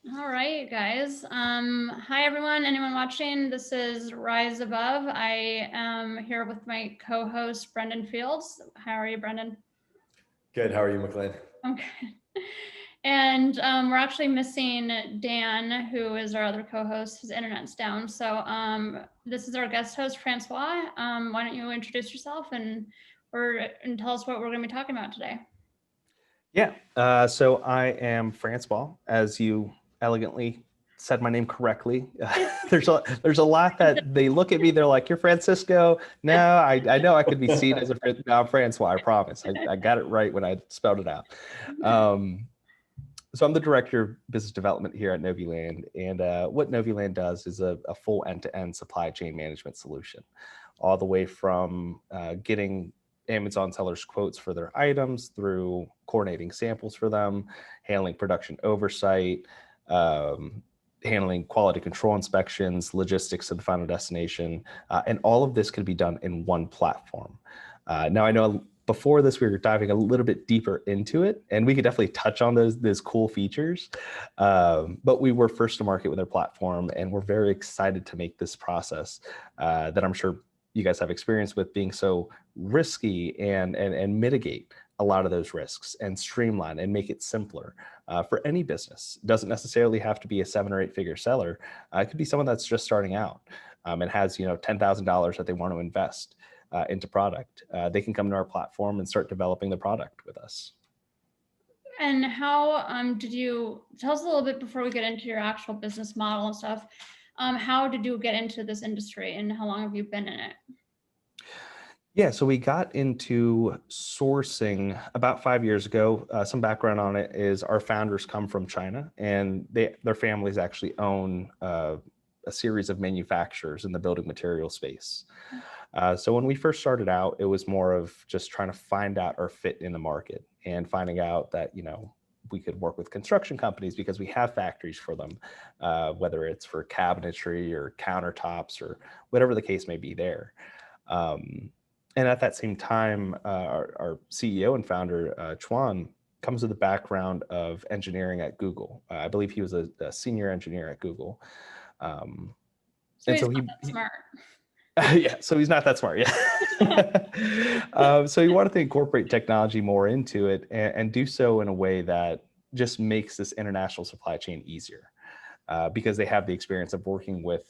All right, guys. Hi, everyone. Anyone watching? This is Rise Above. I am here with my co-host, Brendan Fields. How are you, Brendan? Good. How are you, McLean? Okay. And we're actually missing Dan, who is our other co-host. His internet's down. So this is our guest host, Francois. Why don't you introduce yourself and tell us what we're going to be talking about today? Yeah. So I am Francois, as you elegantly said my name correctly. There's a lot that they look at me. They're like, "You're Francisco." No, I know I could be seen as no, I'm Francois. I promise. I got it right when I spelled it out. Um, so I'm the director of business development here at Noviland, and what Noviland does is a full end-to-end supply chain management solution, all the way from getting Amazon sellers quotes for their items through coordinating samples for them, handling production oversight, um, handling quality control inspections, logistics to the final destination, and all of this could be done in one platform. Now I know before this we were diving a little bit deeper into it, and we could definitely touch on those cool features, but we were first to market with our platform, and we're very excited to make this process that I'm sure you guys have experience with being so risky and mitigate a lot of those risks and streamline and make it simpler for any business. It doesn't necessarily have to be a 7 or 8 figure seller. It could be someone that's just starting out and has $10,000 that they want to invest into product. They can come to our platform and start developing the product with us. And how did you tell us a little bit before we get into your actual business model and stuff? How did you get into this industry, and how long have you been in it? Yeah, so we got into sourcing about 5 years ago. Some background on it is our founders come from China, and their families actually own a series of manufacturers in the building material space. So when we first started out, it was more of just trying to find out our fit in the market and finding out that we could work with construction companies because we have factories for them, whether it's for cabinetry or countertops or whatever the case may be there. Um, and at that same time, our CEO and founder, Chuan, comes with a background of engineering at Google. I believe he was a senior engineer at Google. Um, So and he's so not that smart. yeah, so he's not that smart. Yeah. So he wanted to incorporate technology more into it and do so in a way that just makes this international supply chain easier because they have the experience of working with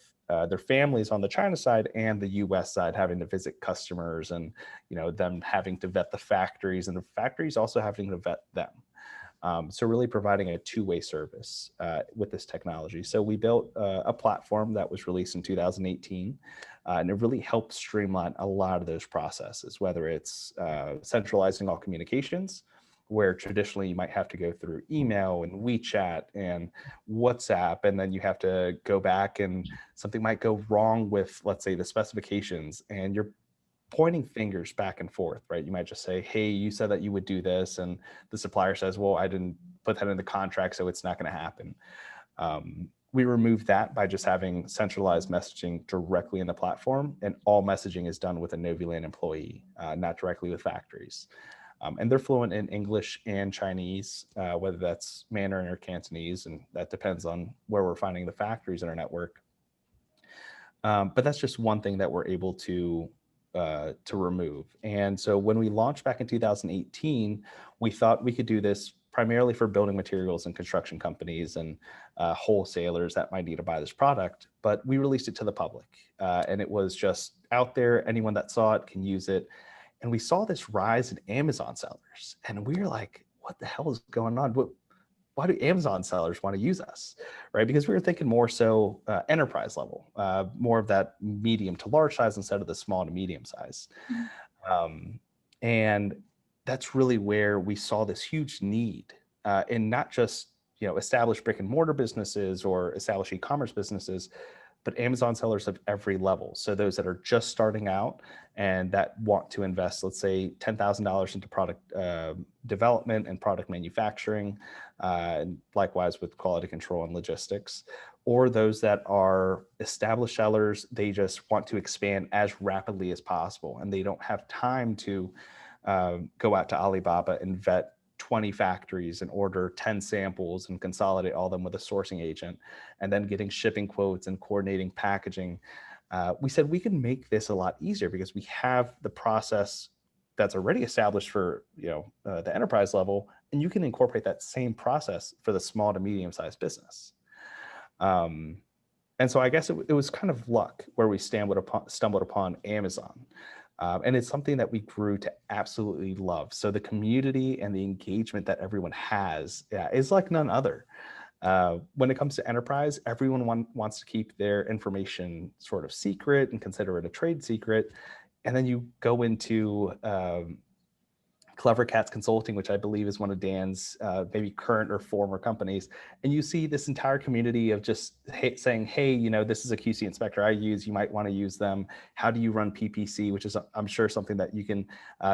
their families on the China side and the US side, having to visit customers and them having to vet the factories and the factories also having to vet them. So really providing a two-way service with this technology. So we built a platform that was released in 2018, and it really helped streamline a lot of those processes, whether it's centralizing all communications, where traditionally you might have to go through email and WeChat and WhatsApp, and then you have to go back and something might go wrong with, let's say, the specifications, and you're pointing fingers back and forth, right? You might just say, hey, you said that you would do this. And the supplier says, well, I didn't put that in the contract, so it's not going to happen. We removed that by just having centralized messaging directly in the platform, and all messaging is done with a Noviland employee, not directly with factories. And they're fluent in English and Chinese, whether that's Mandarin or Cantonese, and that depends on where we're finding the factories in our network. But that's just one thing that we're able to remove. And so when we launched back in 2018, we thought we could do this primarily for building materials and construction companies and wholesalers that might need to buy this product. But we released it to the public, and it was just out there. Anyone that saw it can use it. And we saw this rise in Amazon sellers, and we were like, "What the hell is going on? Why do Amazon sellers want to use us?" Right? Because we were thinking more so enterprise level, more of that medium to large size instead of the small to medium size. And that's really where we saw this huge need in not just established brick and mortar businesses or established e-commerce businesses, but Amazon sellers of every level. So those that are just starting out and that want to invest, let's say, $10,000 into product development and product manufacturing, and likewise with quality control and logistics, or those that are established sellers, they just want to expand as rapidly as possible, and they don't have time to go out to Alibaba and vet 20 factories and order 10 samples and consolidate all of them with a sourcing agent, and then getting shipping quotes and coordinating packaging. We said we can make this a lot easier because we have the process that's already established for the enterprise level, and you can incorporate that same process for the small to medium-sized business. And so I guess it was kind of luck where we stumbled upon Amazon. And it's something that we grew to absolutely love. So the community and the engagement that everyone has is like none other. When it comes to enterprise, everyone wants to keep their information sort of secret and consider it a trade secret. And then you go into Clever Cats Consulting, which I believe is one of Dan's maybe current or former companies. And you see this entire community of just saying, hey, this is a QC inspector I use. You might want to use them. How do you run PPC, which is, I'm sure, something that you can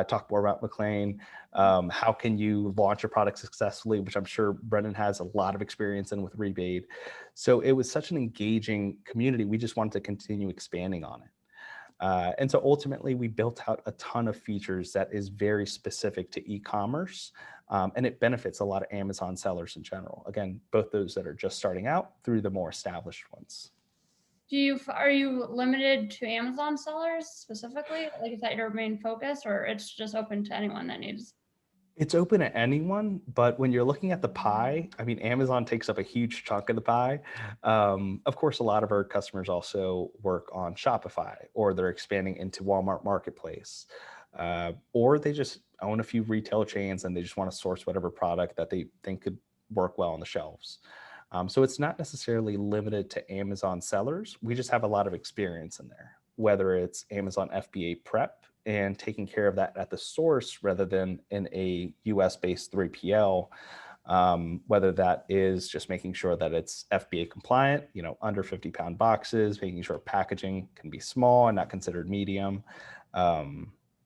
talk more about, McLean. How can you launch a product successfully, which I'm sure Brendan has a lot of experience in with Rebate. So it was such an engaging community. We just wanted to continue expanding on it. And so ultimately, we built out a ton of features that is very specific to e-commerce, and it benefits a lot of Amazon sellers in general. Again, both those that are just starting out through the more established ones. Are you limited to Amazon sellers specifically? Like, is that your main focus, or it's just open to anyone that needs? It's open to anyone, but when you're looking at the pie, I mean, Amazon takes up a huge chunk of the pie. Of course, a lot of our customers also work on Shopify, or they're expanding into Walmart Marketplace, or they just own a few retail chains and they just want to source whatever product that they think could work well on the shelves. So it's not necessarily limited to Amazon sellers. We just have a lot of experience in there, whether it's Amazon FBA prep and taking care of that at the source rather than in a US-based 3PL, whether that is just making sure that it's FBA compliant, under 50-pound boxes, making sure packaging can be small and not considered medium,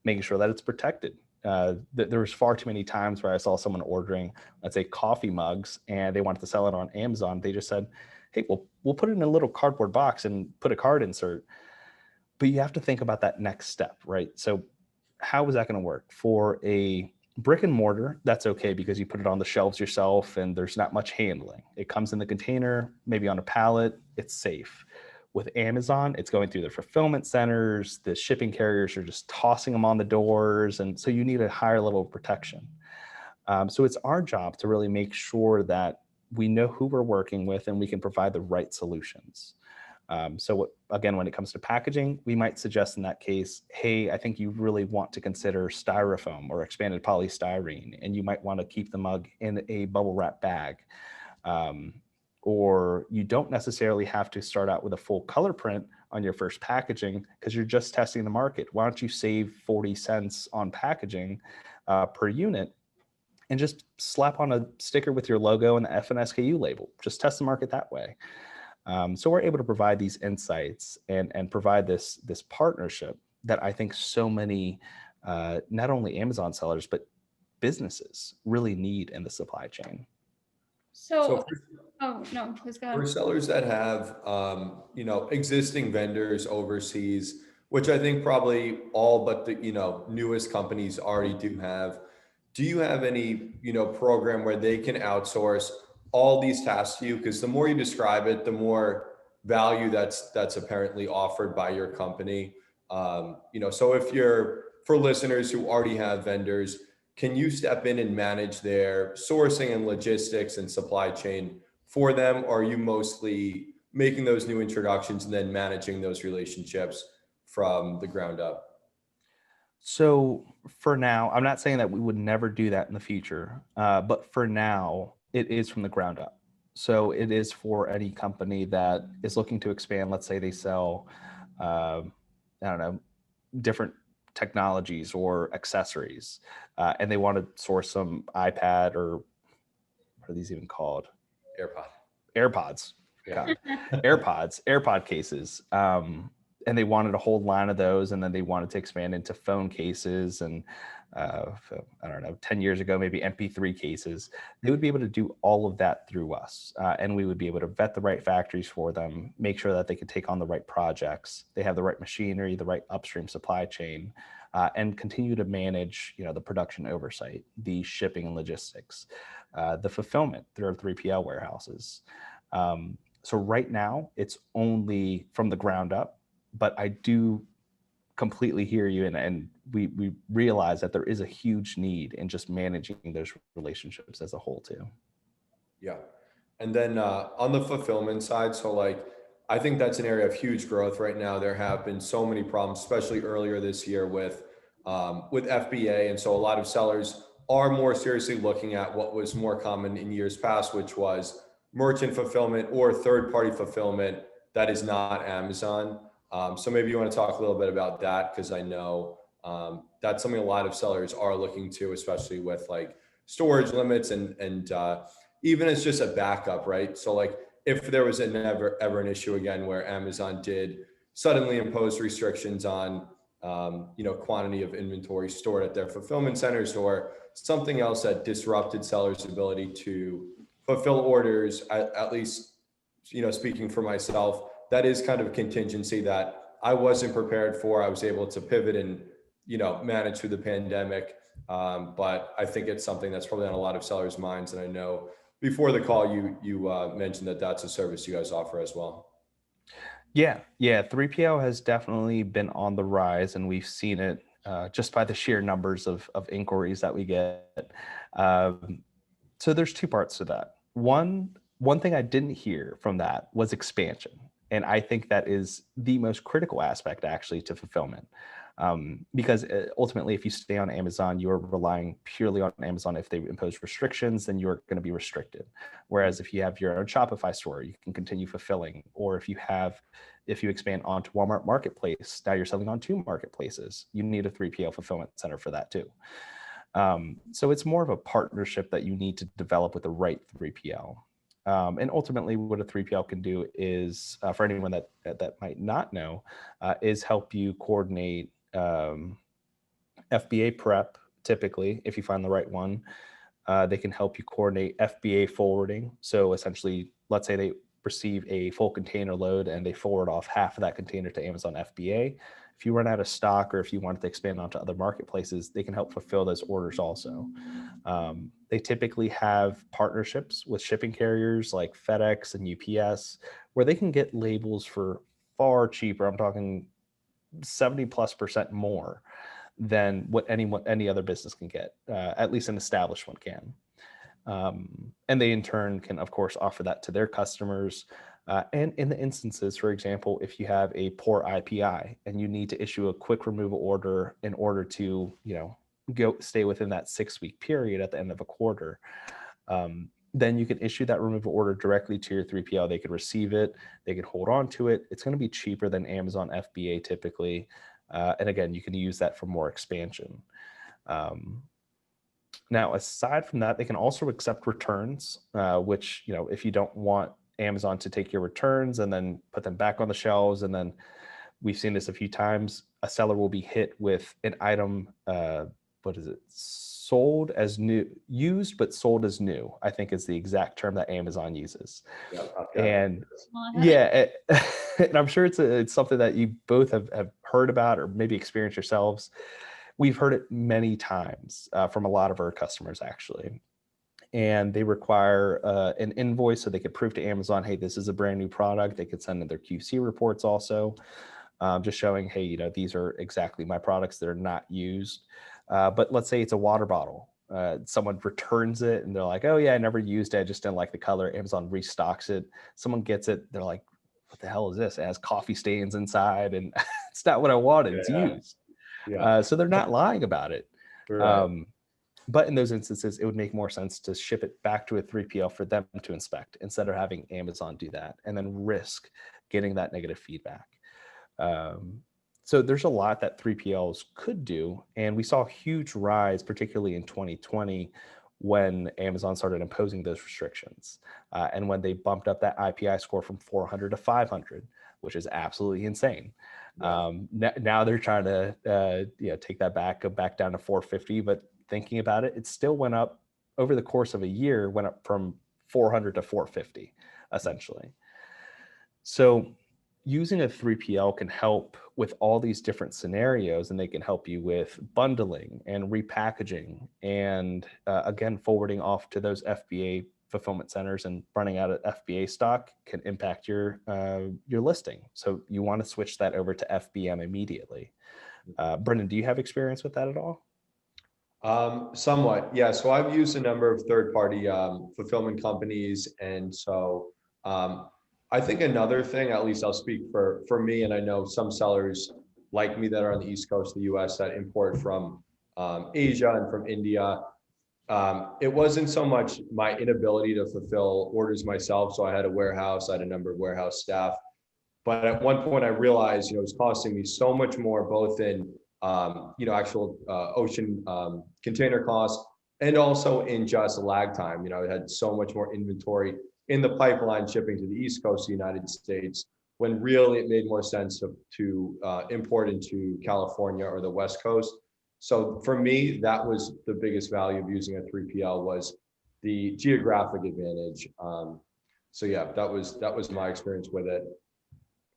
making sure that it's protected. There was far too many times where I saw someone ordering, let's say, coffee mugs, and they wanted to sell it on Amazon. They just said, hey, we'll put it in a little cardboard box and put a card insert. But you have to think about that next step, right? So how is that going to work? For a brick and mortar, that's okay because you put it on the shelves yourself and there's not much handling. It comes in the container, maybe on a pallet, it's safe. With Amazon, it's going through the fulfillment centers, the shipping carriers are just tossing them on the doors. And so you need a higher level of protection. So it's our job to really make sure that we know who we're working with and we can provide the right solutions. Again, when it comes to packaging, we might suggest in that case, hey, I think you really want to consider styrofoam or expanded polystyrene, and you might want to keep the mug in a bubble wrap bag. Or you don't necessarily have to start out with a full color print on your first packaging because you're just testing the market. Why don't you save 40 cents on packaging per unit and just slap on a sticker with your logo and the F and SKU label? Just test the market that way. So we're able to provide these insights and provide this partnership that I think so many, not only Amazon sellers, but businesses really need in the supply chain. Oh, no, please go ahead. For sellers that have, existing vendors overseas, which I think probably all but the, newest companies already do you have any, program where they can outsource all these tasks to you? Because the more you describe it, the more value that's apparently offered by your company. So for listeners who already have vendors, can you step in and manage their sourcing and logistics and supply chain for them? Or are you mostly making those new introductions and then managing those relationships from the ground up? So for now, I'm not saying that we would never do that in the future, but for now, it is from the ground up. So it is for any company that is looking to expand. Let's say they sell, different technologies or accessories, and they want to source some iPad or what are these even called? AirPods. God. AirPod cases. And they wanted a whole line of those, and then they wanted to expand into phone cases and 10 years ago, maybe MP3 cases. They would be able to do all of that through us. And we would be able to vet the right factories for them, make sure that they could take on the right projects. They have the right machinery, the right upstream supply chain. and continue to manage, the production oversight, the shipping and logistics, the fulfillment through our 3PL warehouses. So right now it's only from the ground up, but I do completely hear you, and we realize that there is a huge need in just managing those relationships as a whole too. Yeah. And then on the fulfillment side, so like, I think that's an area of huge growth right now. There have been so many problems, especially earlier this year with FBA. And so a lot of sellers are more seriously looking at what was more common in years past, which was merchant fulfillment or third-party fulfillment that is not Amazon. So maybe you want to talk a little bit about that, because I know that's something a lot of sellers are looking to, especially with like storage limits and even as just a backup, right? So like if there was ever an issue again where Amazon did suddenly impose restrictions on quantity of inventory stored at their fulfillment centers, or something else that disrupted sellers' ability to fulfill orders, at least, speaking for myself, that is kind of a contingency that I wasn't prepared for. I was able to pivot and, manage through the pandemic. But I think it's something that's probably on a lot of sellers' minds. And I know before the call, you mentioned that that's a service you guys offer as well. Yeah. 3PL has definitely been on the rise, and we've seen it just by the sheer numbers of inquiries that we get. So there's two parts to that. One thing I didn't hear from that was expansion. And I think that is the most critical aspect actually to fulfillment. Because ultimately, if you stay on Amazon, you're relying purely on Amazon. If they impose restrictions, then you're going to be restricted. Whereas if you have your own Shopify store, you can continue fulfilling. Or if you expand onto Walmart Marketplace, now you're selling on two marketplaces. You need a 3PL fulfillment center for that too. So it's more of a partnership that you need to develop with the right 3PL. And ultimately, what a 3PL can do is, for anyone that might not know, is help you coordinate FBA prep. Typically, if you find the right one, they can help you coordinate FBA forwarding. So essentially, let's say they receive a full container load and they forward off half of that container to Amazon FBA. If you run out of stock, or if you wanted to expand onto other marketplaces, they can help fulfill those orders also. They typically have partnerships with shipping carriers like FedEx and UPS, where they can get labels for far cheaper. I'm talking 70+% more than what any other business can get, at least an established one can. And they in turn can, of course, offer that to their customers. And in the instances, for example, if you have a poor IPI and you need to issue a quick removal order in order to, stay within that 6-week period at the end of a quarter, then you can issue that removal order directly to your 3PL. They could receive it, they could hold on to it. It's going to be cheaper than Amazon FBA typically. And again, you can use that for more expansion. Now, aside from that, they can also accept returns, which, if you don't want Amazon to take your returns and then put them back on the shelves, and then we've seen this a few times, a seller will be hit with an item, sold as new, used but sold as new, I think is the exact term that Amazon uses. Yeah, and and I'm sure it's something that you both have heard about or maybe experienced yourselves. We've heard it many times from a lot of our customers, actually. And they require an invoice so they could prove to Amazon, hey, this is a brand new product. They could send in their QC reports also, just showing, hey, these are exactly my products that are not used. But let's say it's a water bottle. Someone returns it and they're like, oh yeah, I never used it. I just didn't like the color. Amazon restocks it. Someone gets it. They're like, what the hell is this? It has coffee stains inside and it's not what I wanted. It's used. So they're not lying about it. Right. But in those instances, it would make more sense to ship it back to a 3PL for them to inspect instead of having Amazon do that and then risk getting that negative feedback. So there's a lot that 3PLs could do. And we saw a huge rise, particularly in 2020, when Amazon started imposing those restrictions and when they bumped up that IPI score from 400 to 500, which is absolutely insane. Yeah. Now they're trying to take that back, go back down to 450, but thinking about it, it still went up over the course of a year, went up from 400 to 450, essentially. So using a 3PL can help with all these different scenarios, and they can help you with bundling and repackaging and again, forwarding off to those FBA fulfillment centers, and running out of FBA stock can impact your listing. So you want to switch that over to FBM immediately. Brendan, do you have experience with that at all? Somewhat, yeah. So I've used a number of third-party fulfillment companies, and so I think another thing, at least I'll speak for me, and I know some sellers like me that are on the East Coast of the U.S. that import from Asia and from India. It wasn't so much my inability to fulfill orders myself. So I had a warehouse, I had a number of warehouse staff, but at one point I realized, it was costing me so much more, both in actual ocean container costs, and also in just lag time. I had so much more inventory in the pipeline shipping to the East Coast of the United States, when really it made more sense to import into California or the West Coast. So for me, that was the biggest value of using a 3PL, was the geographic advantage. So yeah, that was my experience with it.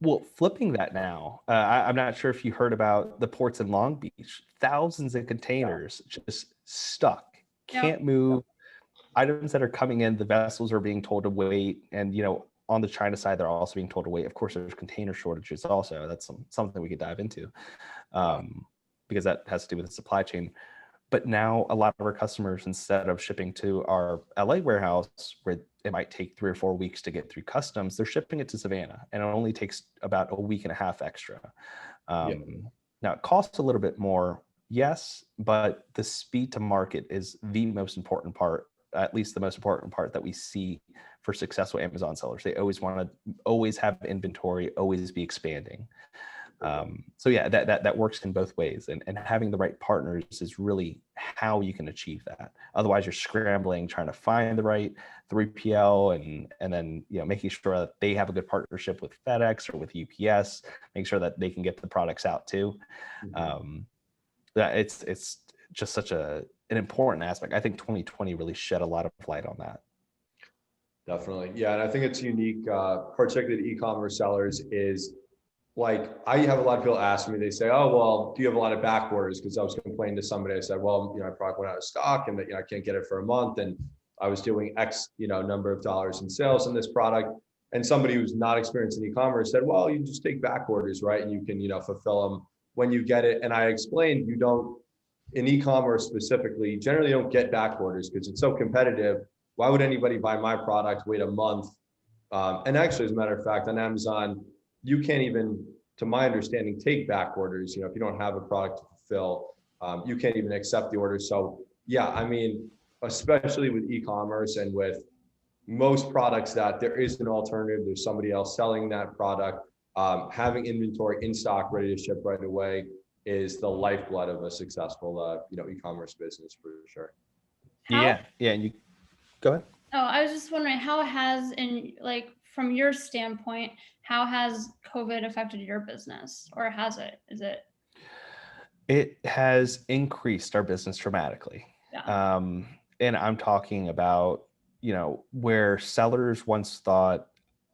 Well, flipping that now, I'm not sure if you heard about the ports in Long Beach. Thousands of containers just stuck, can't move. Items that are coming in, the vessels are being told to wait. And, on the China side, they're also being told to wait. Of course, there's container shortages also. That's something we could dive into, because that has to do with the supply chain. But now a lot of our customers, instead of shipping to our LA warehouse, where it might take 3 or 4 weeks to get through customs, they're shipping it to Savannah, and it only takes about a week and a half extra. Now it costs a little bit more, yes, but the speed to market is the most important part, at least the most important part that we see for successful Amazon sellers. They always want to always have inventory, always be expanding. So yeah, that works in both ways, and having the right partners is really how you can achieve that. Otherwise, you're scrambling, trying to find the right 3PL, and then making sure that they have a good partnership with FedEx or with UPS, make sure that they can get the products out too. That it's just such an important aspect. I think 2020 really shed a lot of light on that. Definitely, yeah, and I think it's unique, particularly to e-commerce sellers, is like, I have a lot of people ask me, they say, oh, well, do you have a lot of back orders? Because I was complaining to somebody, I said, well, my product went out of stock, and that I can't get it for a month, and I was doing X number of dollars in sales in this product. And somebody who's not experienced in e-commerce said, well, you just take back orders, right? And you can fulfill them when you get it. And I explained, you don't, in e-commerce specifically, generally don't get back orders because it's so competitive. Why would anybody buy my product, wait a month? And actually, as a matter of fact, on Amazon, you can't even, to my understanding, take back orders. If you don't have a product to fulfill, you can't even accept the order. So yeah, I mean, especially with e-commerce and with most products that there is an alternative, there's somebody else selling that product, having inventory in stock ready to ship right away is the lifeblood of a successful e-commerce business, for sure. Yeah, and you go ahead. Oh, I was just wondering, how has, from your standpoint, how has COVID affected your business, or has it? It has increased our business dramatically. Yeah. And I'm talking about, where sellers once thought,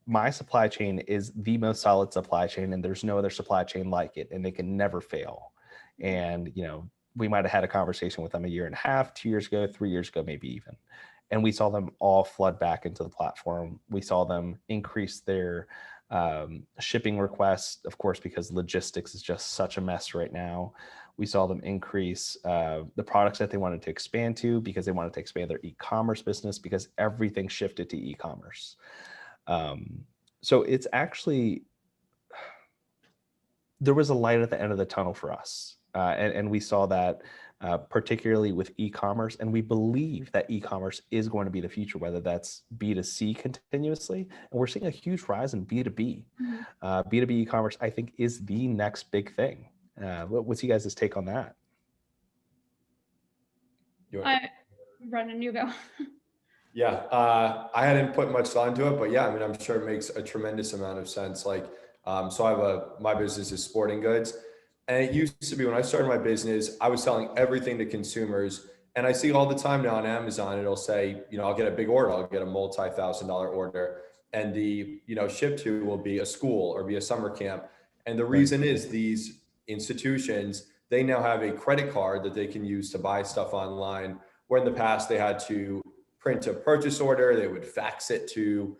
my supply chain is the most solid supply chain, and there's no other supply chain like it, and they can never fail. And, we might have had a conversation with them 1.5 years, 2 years ago, 3 years ago, maybe even. And we saw them all flood back into the platform. We saw them increase their shipping requests, of course, because logistics is just such a mess right now. We saw them increase the products that they wanted to expand to, because they wanted to expand their e-commerce business, because everything shifted to e-commerce. So it's actually, there was a light at the end of the tunnel for us. And we saw that particularly with e-commerce, and we believe that e-commerce is going to be the future, whether that's B2C continuously, and we're seeing a huge rise in B2B. B2B e-commerce, I think, is the next big thing. What's you guys' take on that? Brendan, you go. Yeah, I hadn't put much thought into it, but yeah, I mean, I'm sure it makes a tremendous amount of sense. Like, so I have my business is sporting goods. And it used to be, when I started my business, I was selling everything to consumers. And I see all the time now on Amazon, it'll say, I'll get a big order, I'll get a multi-$1,000 order. and the, ship to will be a school or be a summer camp. And the Right. reason is these institutions, they now have a credit card that they can use to buy stuff online, where in the past they had to print a purchase order, they would fax it to,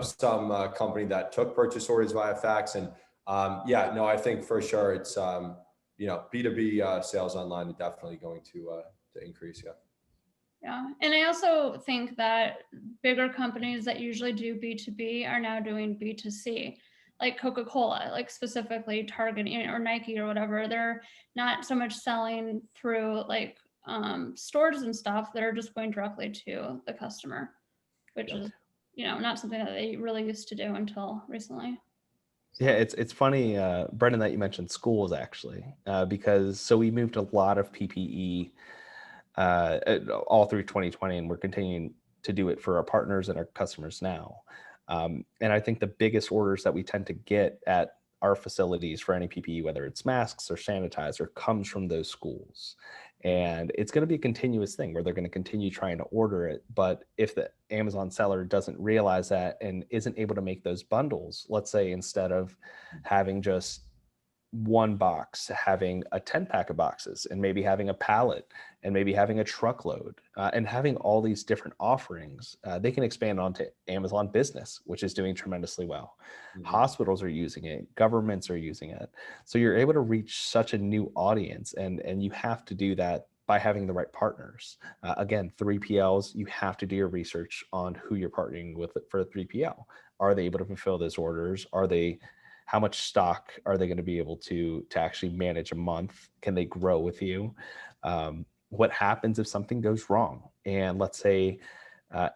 some company that took purchase orders via fax. And yeah, no, I think for sure it's, B2B sales online is definitely going to increase. Yeah. Yeah. And I also think that bigger companies that usually do B2B are now doing B2C, like Coca-Cola, like specifically Target or Nike or whatever. They're not so much selling through like stores and stuff. They're just going directly to the customer, which Yeah. is, not something that they really used to do until recently. Yeah, it's funny, Brendan, that you mentioned schools actually, because so we moved a lot of PPE all through 2020, and we're continuing to do it for our partners and our customers now. And I think the biggest orders that we tend to get at our facilities for any PPE, whether it's masks or sanitizer, comes from those schools. And it's going to be a continuous thing where they're going to continue trying to order it. But if the Amazon seller doesn't realize that and isn't able to make those bundles, let's say instead of having just one box, having a 10 pack of boxes, and maybe having a pallet, and maybe having a truckload, and having all these different offerings, they can expand onto Amazon Business, which is doing tremendously well. Mhm. Hospitals are using it, governments are using it. So you're able to reach such a new audience, and you have to do that by having the right partners. Again, 3PLs, you have to do your research on who you're partnering with for a 3PL. Are they able to fulfill those orders? How much stock are they going to be able to actually manage a month? Can they grow with you? What happens if something goes wrong? And let's say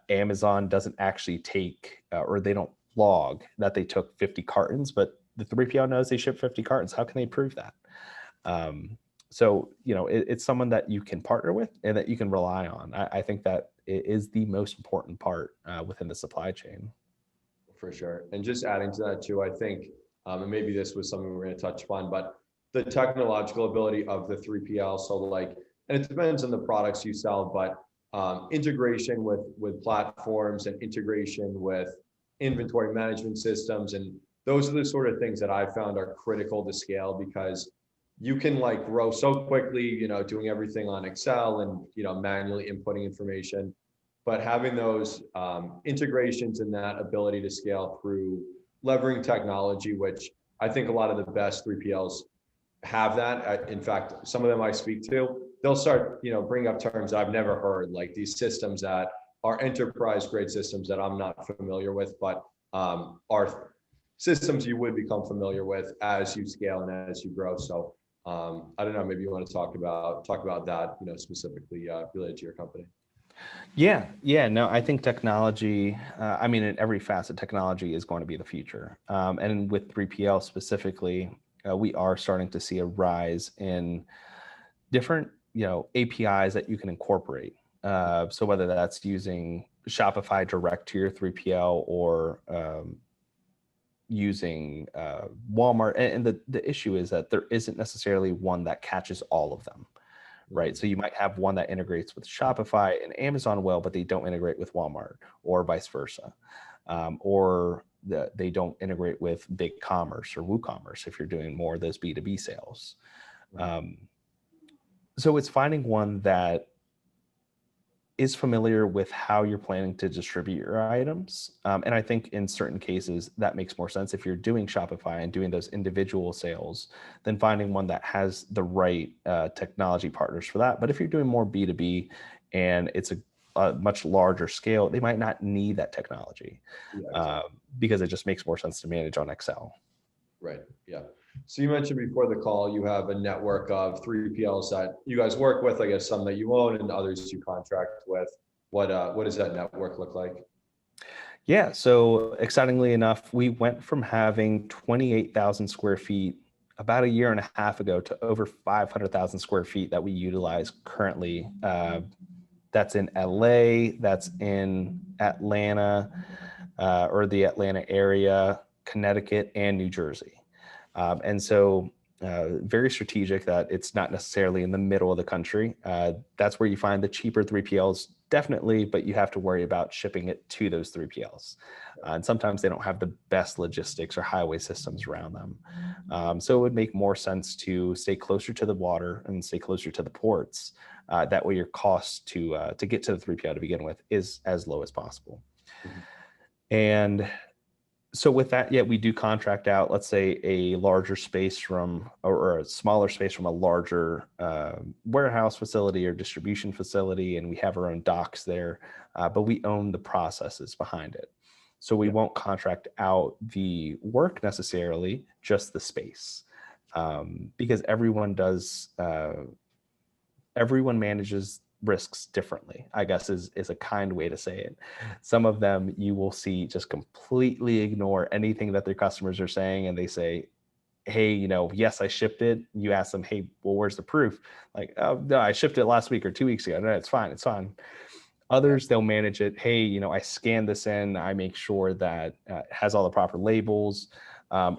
Amazon doesn't actually take, or they don't log that they took 50 cartons, but the 3PL knows they shipped 50 cartons. How can they prove that? So, it's someone that you can partner with and that you can rely on. I think that it is the most important part within the supply chain. For sure. And just adding to that too, I think, and maybe this was something we're going to touch upon, but the technological ability of the 3PL. So like, and it depends on the products you sell, but integration with platforms and integration with inventory management systems. And those are the sort of things that I found are critical to scale, because you can like grow so quickly, doing everything on Excel and, manually inputting information. But having those integrations and that ability to scale through leveraging technology, which I think a lot of the best 3PLs have that. In fact, some of them I speak to, they'll start, bring up terms I've never heard, like these systems that are enterprise grade systems that I'm not familiar with, but are systems you would become familiar with as you scale and as you grow. So I don't know, maybe you want to talk about that, specifically related to your company. Yeah, no, I think technology, in every facet, technology is going to be the future. And with 3PL specifically, we are starting to see a rise in different, APIs that you can incorporate. So whether that's using Shopify direct to your 3PL or using Walmart. And the issue is that there isn't necessarily one that catches all of them. Right. So you might have one that integrates with Shopify and Amazon well, but they don't integrate with Walmart, or vice versa. Or they don't integrate with BigCommerce or WooCommerce if you're doing more of those B2B sales. So it's finding one that is familiar with how you're planning to distribute your items. And I think in certain cases that makes more sense if you're doing Shopify and doing those individual sales, than finding one that has the right technology partners for that. But if you're doing more B2B and it's a much larger scale, they might not need that technology. Yeah, exactly. Because it just makes more sense to manage on Excel. Right. Yeah. So you mentioned before the call, you have a network of 3PLs that you guys work with, I guess some that you own and others you contract with. What does that network look like? Yeah. So excitingly enough, we went from having 28,000 square feet about a year and a half ago to over 500,000 square feet that we utilize currently. That's in LA, that's in Atlanta, or the Atlanta area, Connecticut, and New Jersey. And so very strategic that it's not necessarily in the middle of the country. That's where you find the cheaper 3PLs, definitely, but you have to worry about shipping it to those 3PLs. And sometimes they don't have the best logistics or highway systems around them. So it would make more sense to stay closer to the water and stay closer to the ports. That way your cost to get to the 3PL to begin with is as low as possible. Mhm. And so with that, yeah, we do contract out, let's say, a larger space from, or a smaller space from a larger warehouse facility or distribution facility, and we have our own docks there, but we own the processes behind it. So we won't contract out the work necessarily, just the space, because everyone manages risks differently, I guess is a kind way to say it. Some of them you will see just completely ignore anything that their customers are saying, and they say, hey, yes, I shipped it. You ask them, hey, well, where's the proof? Like, oh, no, I shipped it last week or 2 weeks ago. No, it's fine. It's fine. Others, they'll manage it. Hey, I scanned this in. I make sure that it has all the proper labels.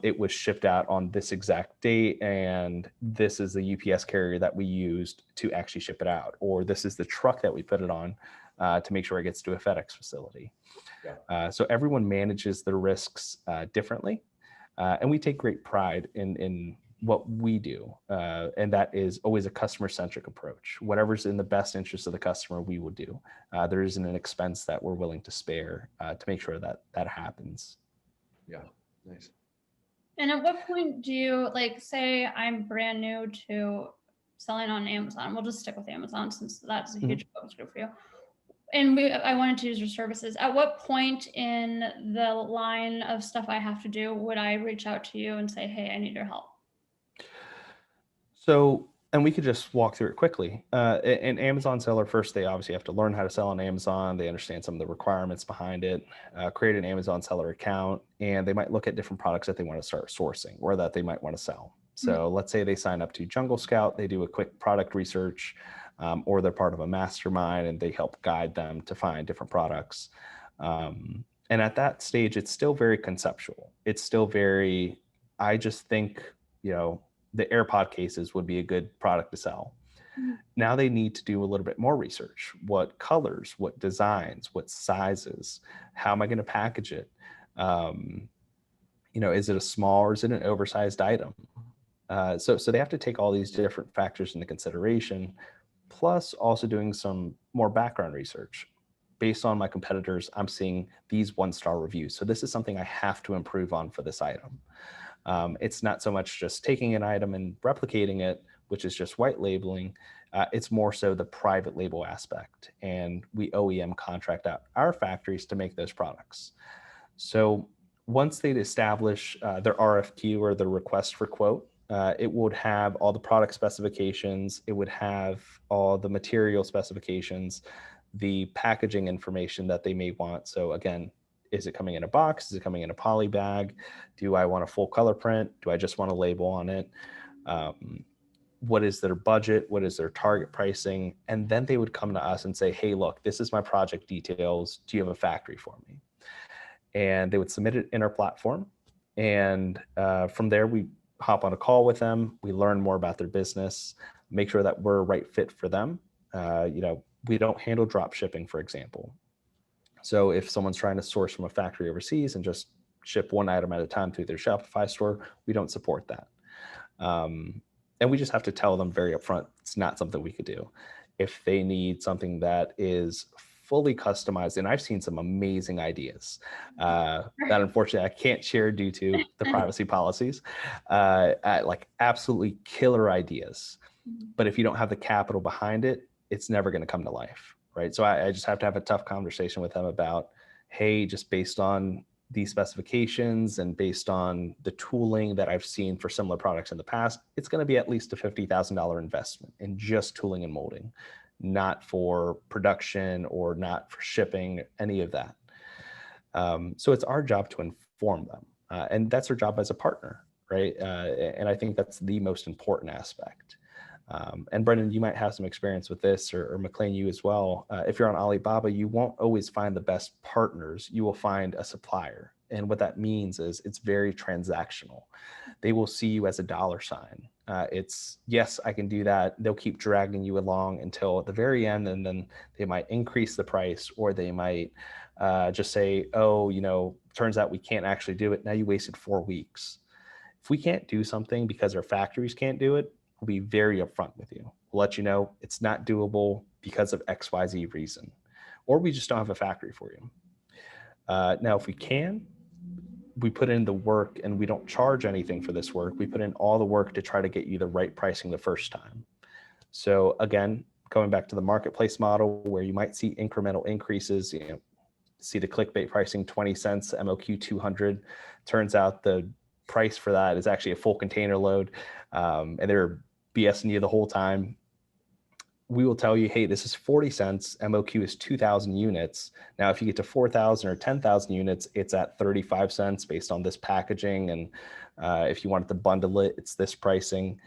It was shipped out on this exact date, and this is the UPS carrier that we used to actually ship it out, or this is the truck that we put it on to make sure it gets to a FedEx facility. So everyone manages the risks differently, and we take great pride in what we do, and that is always a customer-centric approach. Whatever's in the best interest of the customer, we will do. There isn't an expense that we're willing to spare to make sure that that happens. Yeah, nice. And at what point do you, like, say I'm brand new to selling on Amazon? We'll just stick with Amazon since that's a huge focus group for you. And I wanted to use your services. At what point in the line of stuff I have to do would I reach out to you and say, hey, I need your help? So, and we could just walk through it quickly. An Amazon seller, first, they obviously have to learn how to sell on Amazon. They understand some of the requirements behind it, create an Amazon seller account, and they might look at different products that they want to start sourcing or that they might want to sell. So let's say they sign up to Jungle Scout, they do a quick product research, or they're part of a mastermind and they help guide them to find different products. And at that stage, it's still very conceptual. It's still very, I just think, the AirPod cases would be a good product to sell. Now they need to do a little bit more research. What colors, what designs, what sizes, how am I going to package it? Is it a small or is it an oversized item? So they have to take all these different factors into consideration, plus also doing some more background research. Based on my competitors, I'm seeing these 1-star reviews. So this is something I have to improve on for this item. It's not so much just taking an item and replicating it, which is just white labeling. It's more so the private label aspect. And we OEM contract out our factories to make those products. So once they establish their RFQ or their request for quote, it would have all the product specifications. It would have all the material specifications, the packaging information that they may want. So again, is it coming in a box? Is it coming in a poly bag? Do I want a full color print? Do I just want a label on it? What is their budget? What is their target pricing? And then they would come to us and say, hey, look, this is my project details. Do you have a factory for me? And they would submit it in our platform. And from there, we hop on a call with them. We learn more about their business, make sure that we're a right fit for them. We don't handle drop shipping, for example. So if someone's trying to source from a factory overseas and just ship one item at a time through their Shopify store, we don't support that. And we just have to tell them very upfront, it's not something we could do. If they need something that is fully customized, and I've seen some amazing ideas that unfortunately I can't share due to the privacy policies, like absolutely killer ideas. But if you don't have the capital behind it, it's never going to come to life. Right. So I just have to have a tough conversation with them about, hey, just based on these specifications and based on the tooling that I've seen for similar products in the past, it's going to be at least a $50,000 investment in just tooling and molding, not for production or not for shipping, any of that. So it's our job to inform them. And that's our job as a partner. Right. And I think that's the most important aspect. And Brendan, you might have some experience with this, or McLean, you as well. If you're on Alibaba, you won't always find the best partners. You will find a supplier. And what that means is it's very transactional. They will see you as a dollar sign. It's, yes, I can do that. They'll keep dragging you along until at the very end, and then they might increase the price, or they might just say, oh, turns out we can't actually do it. Now you wasted 4 weeks. If we can't do something because our factories can't do it, we'll be very upfront with you. We'll let you know it's not doable because of XYZ reason, or we just don't have a factory for you. Now, if we can, we put in the work, and we don't charge anything for this work. We put in all the work to try to get you the right pricing the first time. So again, going back to the marketplace model, where you might see incremental increases, see the clickbait pricing 20 cents, MOQ 200. Turns out the price for that is actually a full container load, and they're BSing you the whole time. We will tell you, hey, this is 40 cents. MOQ is 2,000 units. Now, if you get to 4,000 or 10,000 units, it's at 35 cents based on this packaging. And if you wanted to bundle it, it's this pricing.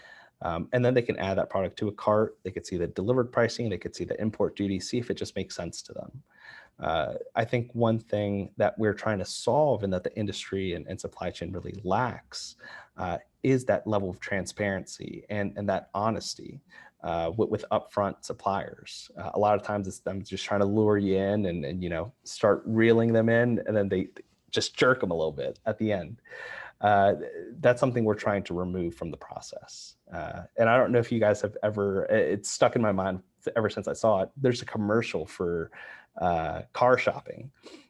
And then they can add that product to a cart. They could see the delivered pricing. They could see the import duty, see if it just makes sense to them. I think one thing that we're trying to solve, and that the industry and supply chain really lacks, is that level of transparency and that honesty with upfront suppliers. A lot of times it's them just trying to lure you in and start reeling them in, and then they just jerk them a little bit at the end. That's something we're trying to remove from the process. And I don't know if you guys have ever, it's stuck in my mind ever since I saw it. There's a commercial for car shopping,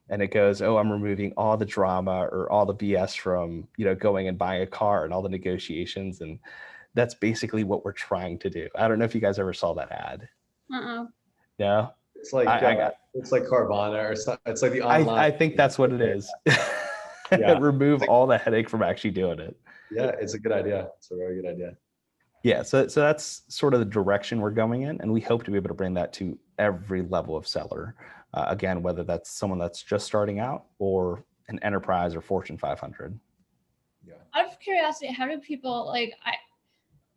and it goes, oh, I'm removing all the drama or all the BS from going and buying a car and all the negotiations. And that's basically what we're trying to do. I don't know if you guys ever saw that ad. No. It's like it's like Carvana or something. It's like the online. I think that's what it is. Yeah. Remove all the headache from actually doing it. Yeah, it's a good idea. It's a very good idea. Yeah, so that's sort of the direction we're going in, and we hope to be able to bring that to every level of seller. Again, whether that's someone that's just starting out or an enterprise or Fortune 500. Yeah. Out of curiosity, how do people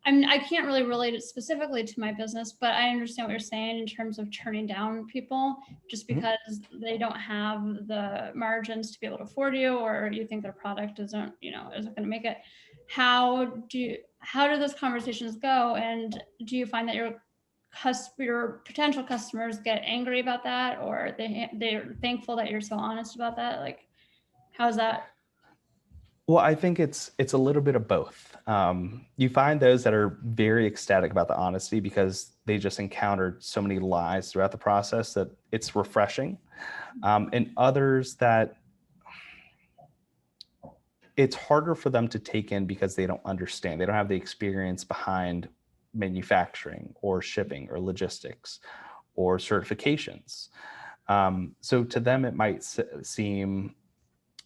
I can't really relate it specifically to my business, but I understand what you're saying in terms of turning down people just because they don't have the margins to be able to afford you, or you think their product isn't going to make it. How do those conversations go? And do you find that your potential customers get angry about that, or they're thankful that you're so honest about that? Like, how's that? Well, I think it's a little bit of both. You find those that are very ecstatic about the honesty because they just encountered so many lies throughout the process that it's refreshing. And others that it's harder for them to take in because they don't understand. They don't have the experience behind manufacturing or shipping or logistics or certifications. So to them, it might seem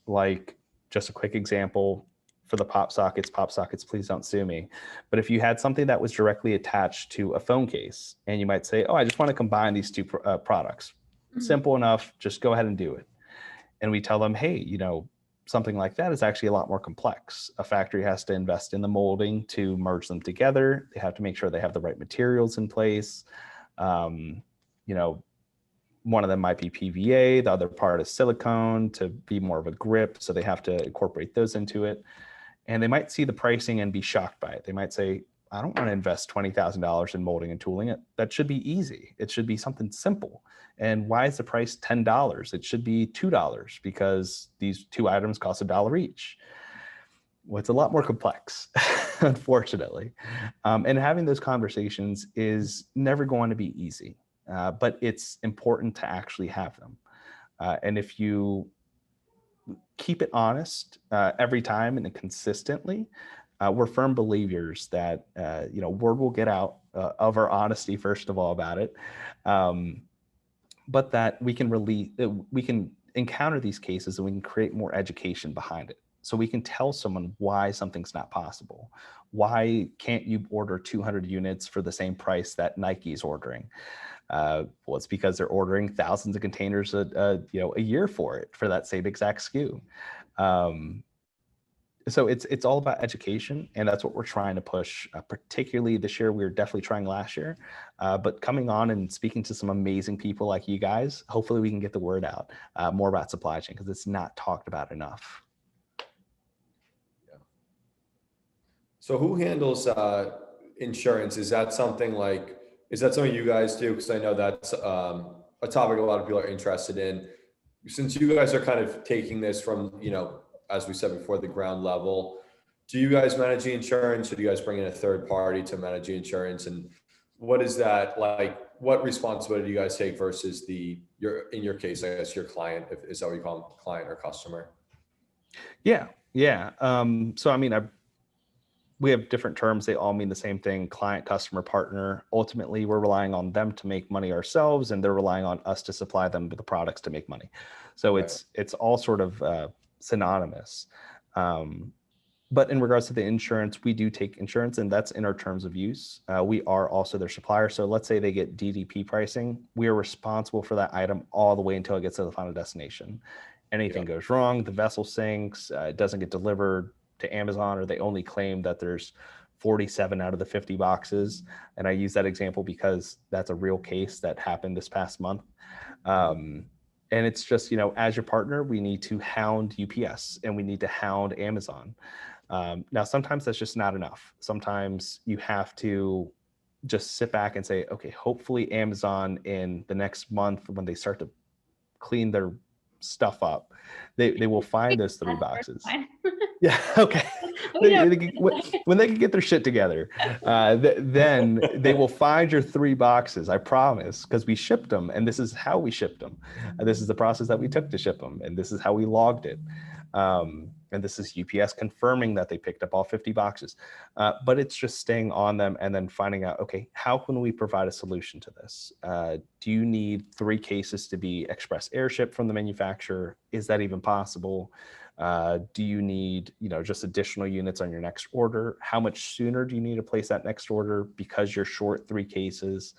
like, just a quick example for the pop sockets, please don't sue me. But if you had something that was directly attached to a phone case, and you might say, oh, I just want to combine these two products. Simple enough, just go ahead and do it. And we tell them, hey, something like that is actually a lot more complex. A factory has to invest in the molding to merge them together. They have to make sure they have the right materials in place. One of them might be PVA, the other part is silicone to be more of a grip. So they have to incorporate those into it. And they might see the pricing and be shocked by it. They might say, I don't want to invest $20,000 in molding and tooling. That should be easy. It should be something simple. And why is the price $10? It should be $2 because these two items cost $1 each. Well, it's a lot more complex, unfortunately. And having those conversations is never going to be easy. But it's important to actually have them. And if you keep it honest every time and consistently, we're firm believers that, word will get out of our honesty, first of all, about it. But that we can encounter these cases and we can create more education behind it. So we can tell someone why something's not possible. Why can't you order 200 units for the same price that Nike's ordering? Well, it's because they're ordering thousands of containers a year for that same exact SKU. So it's all about education, and that's what we're trying to push. Particularly this year, we were definitely trying last year, but coming on and speaking to some amazing people like you guys, hopefully we can get the word out more about supply chain, because it's not talked about enough. Yeah. So who handles insurance? Is that something you guys do? Because I know that's a topic a lot of people are interested in. Since you guys are kind of taking this from, as we said before, the ground level, do you guys manage the insurance, or do you guys bring in a third party to manage the insurance? And what is that like? What responsibility do you guys take versus in your case, I guess, your client, is that what you call them, client or customer? Yeah. So I mean, we have different terms. They all mean the same thing: client, customer, partner. Ultimately, we're relying on them to make money ourselves, and they're relying on us to supply them with the products to make money. So Right. it's all sort of synonymous. But in regards to the insurance, we do take insurance, and that's in our terms of use. We are also their supplier. So let's say they get DDP pricing. We are responsible for that item all the way until it gets to the final destination. Anything goes wrong, the vessel sinks, it doesn't get delivered to Amazon, or they only claim that there's 47 out of the 50 boxes. And I use that example because that's a real case that happened this past month. And it's just, as your partner, we need to hound UPS and we need to hound Amazon. Now, sometimes that's just not enough. Sometimes you have to just sit back and say, okay, hopefully Amazon in the next month, when they start to clean their stuff up, they will find those 3 boxes. Yeah. Okay. When they can get their shit together, then they will find your 3 boxes. I promise, because we shipped them, and this is how we shipped them. This is the process that we took to ship them, and this is how we logged it. And this is UPS confirming that they picked up all 50 boxes. But it's just staying on them and then finding out, okay, how can we provide a solution to this? Do you need 3 cases to be express airship from the manufacturer? Is that even possible? Do you need, just additional units on your next order? How much sooner do you need to place that next order because you're short 3 cases?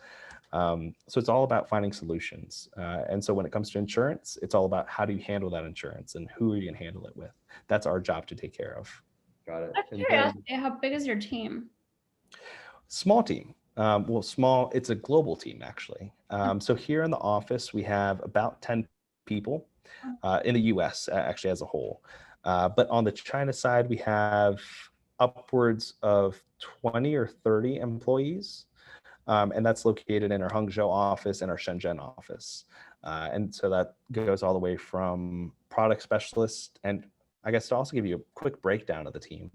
So it's all about finding solutions. And so when it comes to insurance, it's all about how do you handle that insurance and who are you going to handle it with? That's our job to take care of. Got it. I'm curious, how big is your team? Small team. Well, small, it's a global team, actually. So here in the office, we have about 10 people in the US, actually, as a whole. But on the China side, we have upwards of 20 or 30 employees. And that's located in our Hangzhou office and our Shenzhen office. And so that goes all the way from product specialist. And I guess to also give you a quick breakdown of the team,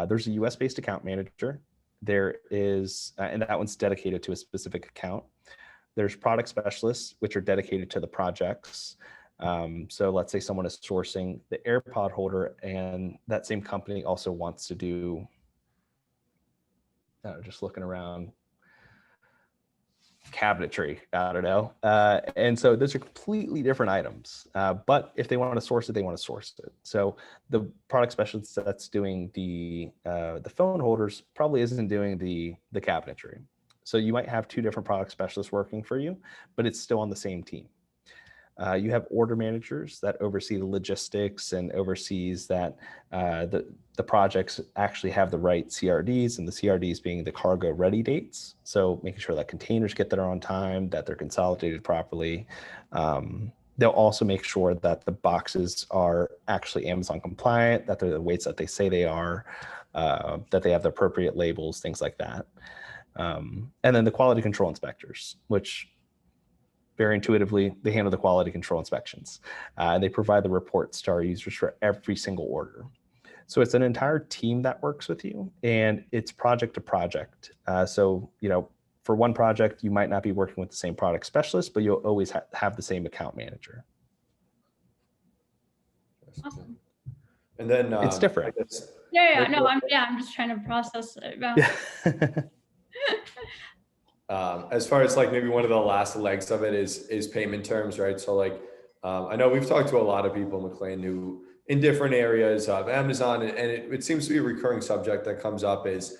there's a US-based account manager. There is, and that one's dedicated to a specific account. There's product specialists, which are dedicated to the projects. So let's say someone is sourcing the AirPod holder, and that same company also wants to do, just looking around, cabinetry, I don't know. And so those are completely different items. But if they want to source it, they want to source it. So the product specialist that's doing the phone holders probably isn't doing the cabinetry. So you might have 2 different product specialists working for you, but it's still on the same team. You have order managers that oversee the logistics and oversees that the projects actually have the right CRDs, and the CRDs being the cargo ready dates. So making sure that containers get there on time, that they're consolidated properly. They'll also make sure that the boxes are actually Amazon compliant, that they're the weights that they say they are, that they have the appropriate labels, things like that. And then the quality control inspectors, which very intuitively, they handle the quality control inspections. They provide the reports to our users for every single order. So it's an entire team that works with you, and it's project to project. So, for one project, you might not be working with the same product specialist, but you'll always have the same account manager. Awesome. And then it's different. I'm just trying to process it. Yeah. As far as maybe one of the last legs of it is payment terms, right? So I know we've talked to a lot of people, McLean, who in different areas of Amazon, and it seems to be a recurring subject that comes up is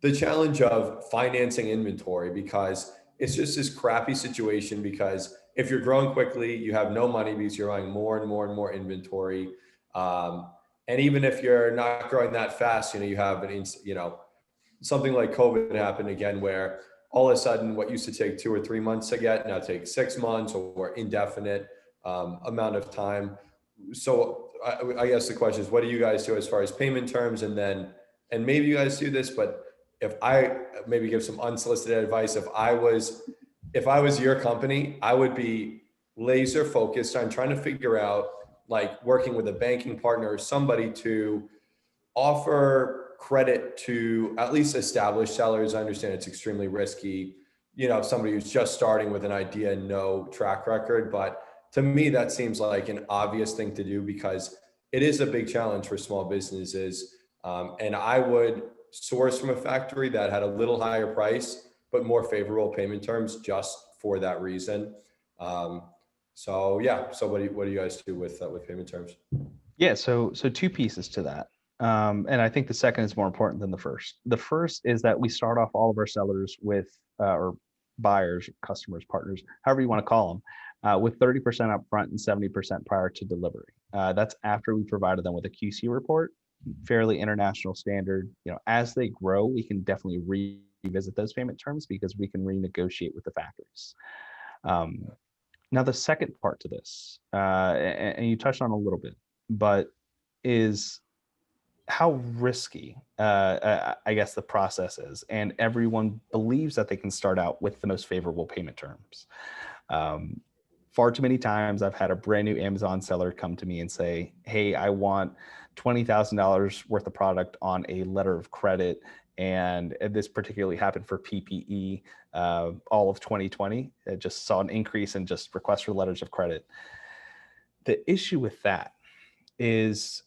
the challenge of financing inventory, because it's just this crappy situation, because if you're growing quickly, you have no money because you're buying more and more and more inventory. And even if you're not growing that fast, you have something like COVID happened again, where all of a sudden what used to take 2 or 3 months to get now takes 6 months or indefinite amount of time. So I guess the question is, what do you guys do as far as payment terms? And maybe you guys do this, but if I maybe give some unsolicited advice, if I was your company, I would be laser focused on trying to figure out, like, working with a banking partner or somebody to offer credit to at least established sellers. I understand it's extremely risky, somebody who's just starting with an idea and no track record. But to me, that seems like an obvious thing to do, because it is a big challenge for small businesses. And I would source from a factory that had a little higher price, but more favorable payment terms just for that reason. So what do you guys do with payment terms? Yeah, so two pieces to that. And I think the second is more important than the first. The first is that we start off all of our sellers with, or buyers, customers, partners, however you want to call them, with 30% upfront and 70% prior to delivery. That's after we provided them with a QC report, fairly international standard. As they grow, we can definitely revisit those payment terms because we can renegotiate with the factories. Now, the second part to this, and you touched on a little bit, but is how risky, I guess, the process is. And everyone believes that they can start out with the most favorable payment terms. Far too many times I've had a brand new Amazon seller come to me and say, hey, I want $20,000 worth of product on a letter of credit. And this particularly happened for PPE, all of 2020. I just saw an increase in just requests for letters of credit. The issue with that is,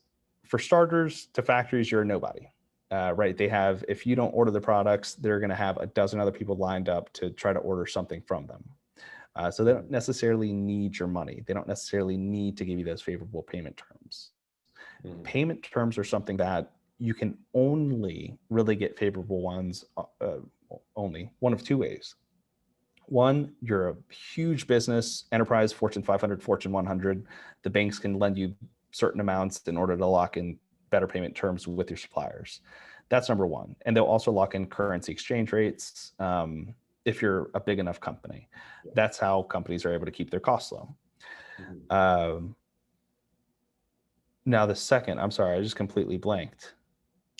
for starters, to factories, you're a nobody, right? They have, if you don't order the products, they're going to have a dozen other people lined up to try to order something from them. So they don't necessarily need your money. They don't necessarily need to give you those favorable payment terms. Mm-hmm. Payment terms are something that you can only really get favorable ones, only one of two ways. One, you're a huge business, enterprise, Fortune 500, Fortune 100. The banks can lend you certain amounts in order to lock in better payment terms with your suppliers. That's number one. And they'll also lock in currency exchange rates if you're a big enough company. That's how companies are able to keep their costs low. Mm-hmm. Now the second, I'm sorry, I just completely blanked.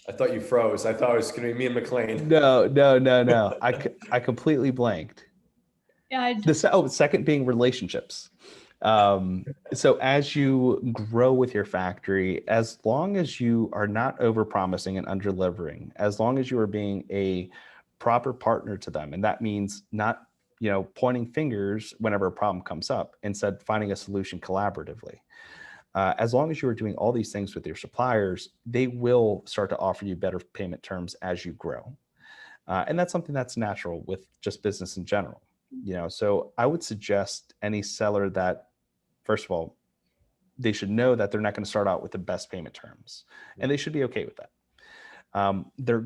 I thought you froze. I thought it was going to be me and McLean. No. I completely blanked. Yeah. Second being relationships. So as you grow with your factory, as long as you are not over-promising and under-delivering, as long as you are being a proper partner to them, and that means not, pointing fingers whenever a problem comes up, instead finding a solution collaboratively. As long as you are doing all these things with your suppliers, they will start to offer you better payment terms as you grow. And that's something that's natural with just business in general. So I would suggest any seller that, first of all, they should know that they're not going to start out with the best payment terms, and they should be okay with that. Their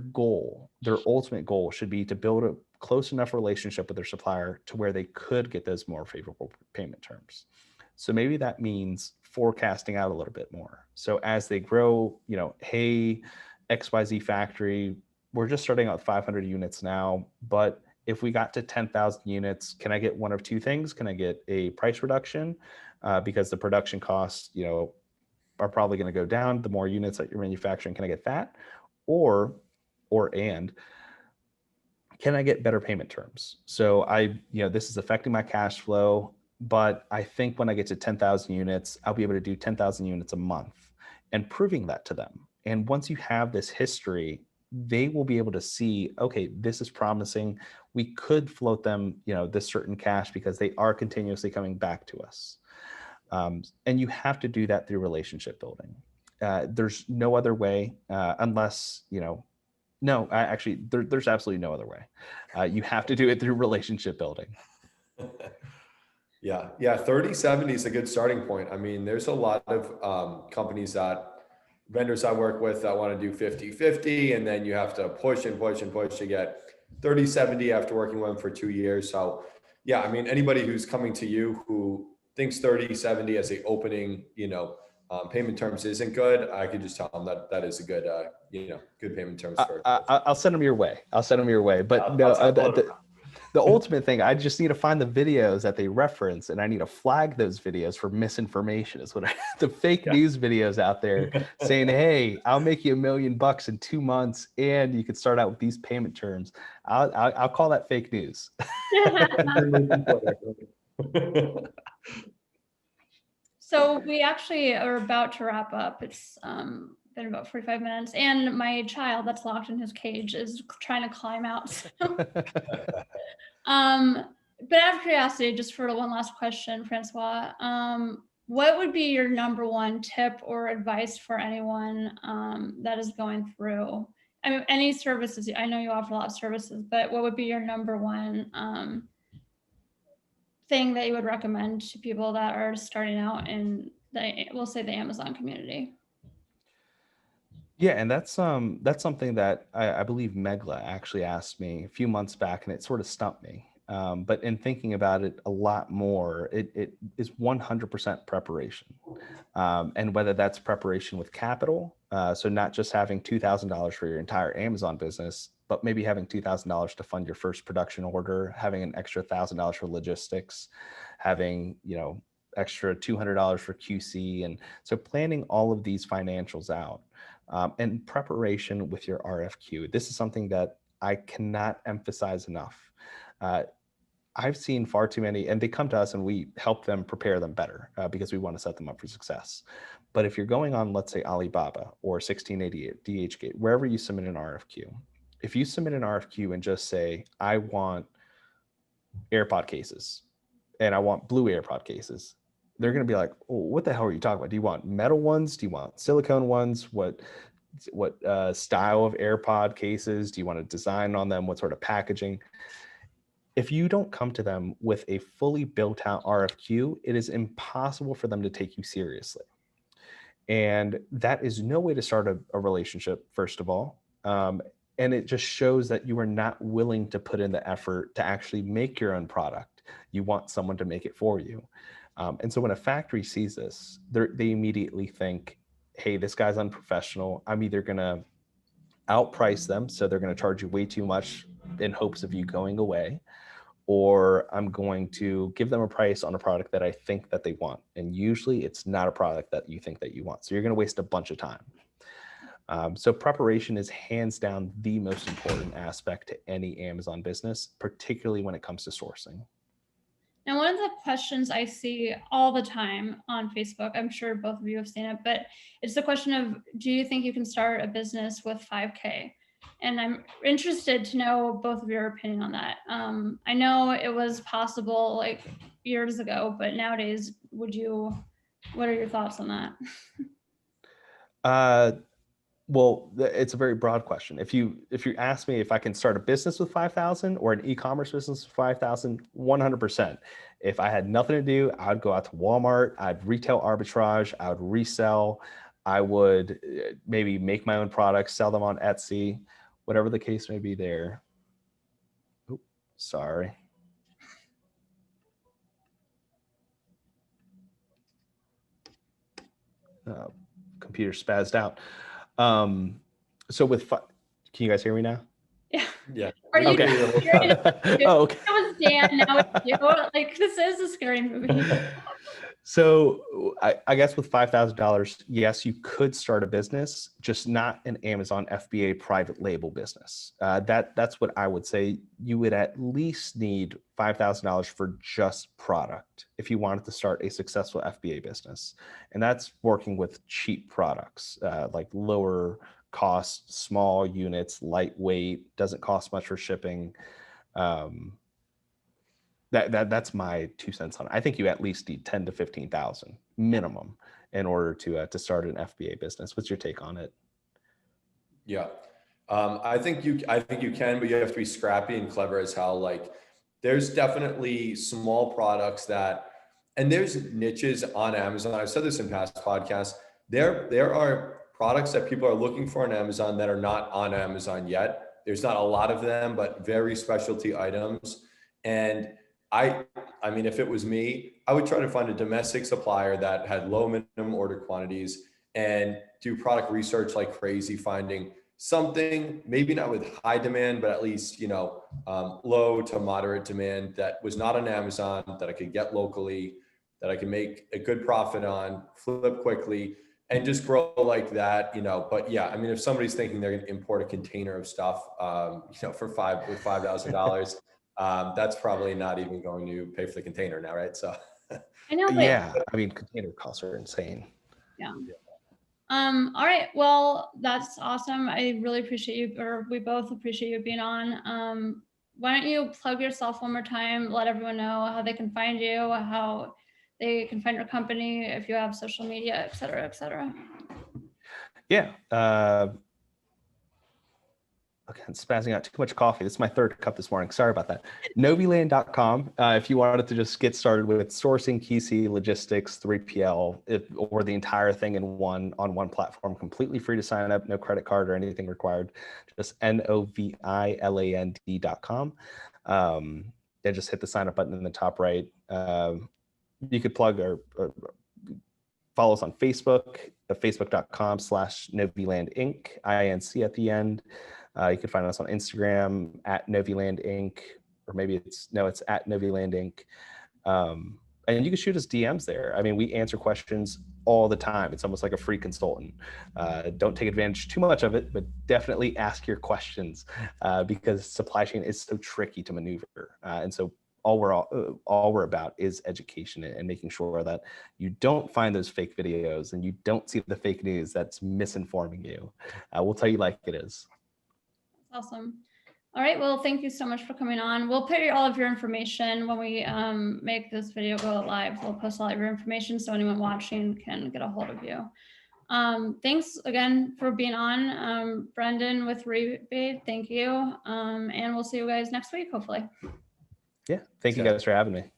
ultimate goal should be to build a close enough relationship with their supplier to where they could get those more favorable payment terms. So maybe that means forecasting out a little bit more. So as they grow, hey, XYZ factory, we're just starting out with 500 units now, but if we got to 10,000 units, can I get one of two things? Can I get a price reduction? Because the production costs, are probably going to go down. The more units that you're manufacturing, can I get that? Or can I get better payment terms? So this is affecting my cash flow, but I think when I get to 10,000 units, I'll be able to do 10,000 units a month, and proving that to them. And once you have this history, they will be able to see, okay, this is promising. We could float them, this certain cash because they are continuously coming back to us. And you have to do that through relationship building. There's no other way unless, there's absolutely no other way. You have to do it through relationship building. Yeah. 30/70 is a good starting point. I mean, there's a lot of vendors I work with that want to do 50/50, and then you have to push to get 30/70 after working with them for 2 years. So yeah, I mean, anybody who's coming to you who thinks 30/70 as a opening, payment terms isn't good, I could just tell them that that is a good, good payment terms for. I'll send them your way. I'll send them your way. But I'll no, tell them. the ultimate thing, I just need to find the videos that they reference, and I need to flag those videos for misinformation. Is what the fake news videos out there saying, "Hey, I'll make you $1 million in 2 months, and you could start out with these payment terms." I'll call that fake news. So we actually are about to wrap up. It's been about 45 minutes, and my child that's locked in his cage is trying to climb out. So. But out of curiosity, just for one last question, Francois, what would be your number one tip or advice for anyone that is going through, I mean, any services? I know you offer a lot of services, but what would be your number one thing that you would recommend to people that are starting out in we'll say the Amazon community? Yeah, and that's something that I believe Megla actually asked me a few months back, and it sort of stumped me. But in thinking about it a lot more, it is 100% preparation, and whether that's preparation with capital, so not just having $2,000 for your entire Amazon business, but maybe having $2,000 to fund your first production order, having an extra $1,000 for logistics, having extra $200 for QC, and so planning all of these financials out. And preparation with your RFQ. This is something that I cannot emphasize enough. I've seen far too many, and they come to us and we help them prepare them better because we want to set them up for success. But if you're going on, let's say Alibaba or 1688, DHgate, wherever you submit an RFQ, if you submit an RFQ and just say, I want AirPod cases and I want blue AirPod cases, they're going to be like, oh, what the hell are you talking about? Do you want metal ones? Do you want silicone ones? What style of AirPod cases? Do you want a design on them? What sort of packaging? If you don't come to them with a fully built out RFQ, it is impossible for them to take you seriously. And that is no way to start a relationship, first of all. And it just shows that you are not willing to put in the effort to actually make your own product. You want someone to make it for you. And so when a factory sees this, they immediately think, hey, this guy's unprofessional. I'm either going to outprice them, so they're going to charge you way too much in hopes of you going away, or I'm going to give them a price on a product that I think that they want. And usually it's not a product that you think that you want. So you're going to waste a bunch of time. So preparation is hands down the most important aspect to any Amazon business, particularly when it comes to sourcing. Now, one of the questions I see all the time on Facebook, I'm sure both of you have seen it, but it's the question of, do you think you can start a business with 5K? And I'm interested to know both of your opinion on that. I know it was possible like years ago, but nowadays, what are your thoughts on that? Well, it's a very broad question. If you ask me if I can start a business with 5,000 or an e-commerce business with 5,000, 100%. If I had nothing to do, I would go out to Walmart, I'd retail arbitrage, I would resell, I would maybe make my own products, sell them on Etsy, whatever the case may be there. Oops, sorry. Computer spazzed out. So can you guys hear me now? Yeah. Are you okay. Oh, okay. That was Dan. Now it's you. Like, this is a scary movie. So I guess with $5,000, yes, you could start a business, just not an Amazon FBA private label business. That's what I would say. You would at least need $5,000 for just product if you wanted to start a successful FBA business. And that's working with cheap products, like lower cost, small units, lightweight, doesn't cost much for shipping. That's my 2 cents on it. I think you at least need 10 to 15,000 minimum in order to start an FBA business. What's your take on it? Yeah, I think you can, but you have to be scrappy and clever as hell. Like, there's definitely small products and there's niches on Amazon. I've said this in past podcasts. There are products that people are looking for on Amazon that are not on Amazon yet. There's not a lot of them, but very specialty items. And I mean, if it was me, I would try to find a domestic supplier that had low minimum order quantities and do product research like crazy, finding something, maybe not with high demand, but at least, low to moderate demand that was not on Amazon, that I could get locally, that I can make a good profit on, flip quickly, and just grow like that, But yeah, I mean, if somebody's thinking they're going to import a container of stuff, for $5,000, that's probably not even going to pay for the container now, right? So, I know, but Yeah, I mean, container costs are insane. yeah. All right. Well, that's awesome. I really appreciate you, or we both appreciate you being on. Why don't you plug yourself one more time, let everyone know how they can find you, how they can find your company, if you have social media, et cetera, et cetera. Yeah. Okay, I'm spazzing out too much coffee. This is my third cup this morning. Sorry about that. Noviland.com. If you wanted to just get started with sourcing, QC, logistics, 3PL, or the entire thing on one platform, completely free to sign up, no credit card or anything required. Just noviland.com. And just hit the sign up button in the top right. You could plug or follow us on Facebook, facebook.com/Noviland Inc., INC at the end. You can find us on Instagram at Noviland Inc., or maybe it's at Noviland Inc. And you can shoot us DMs there. I mean, we answer questions all the time. It's almost like a free consultant. Don't take advantage too much of it, but definitely ask your questions because supply chain is so tricky to maneuver. And so all we're about is education and making sure that you don't find those fake videos and you don't see the fake news that's misinforming you. We'll tell you like it is. Awesome. All right. Well, thank you so much for coming on. We'll put all of your information when we make this video go live. We'll post all of your information so anyone watching can get a hold of you. Thanks again for being on. Brendan with Rize, thank you. And we'll see you guys next week, hopefully. Yeah. Thank you guys for having me.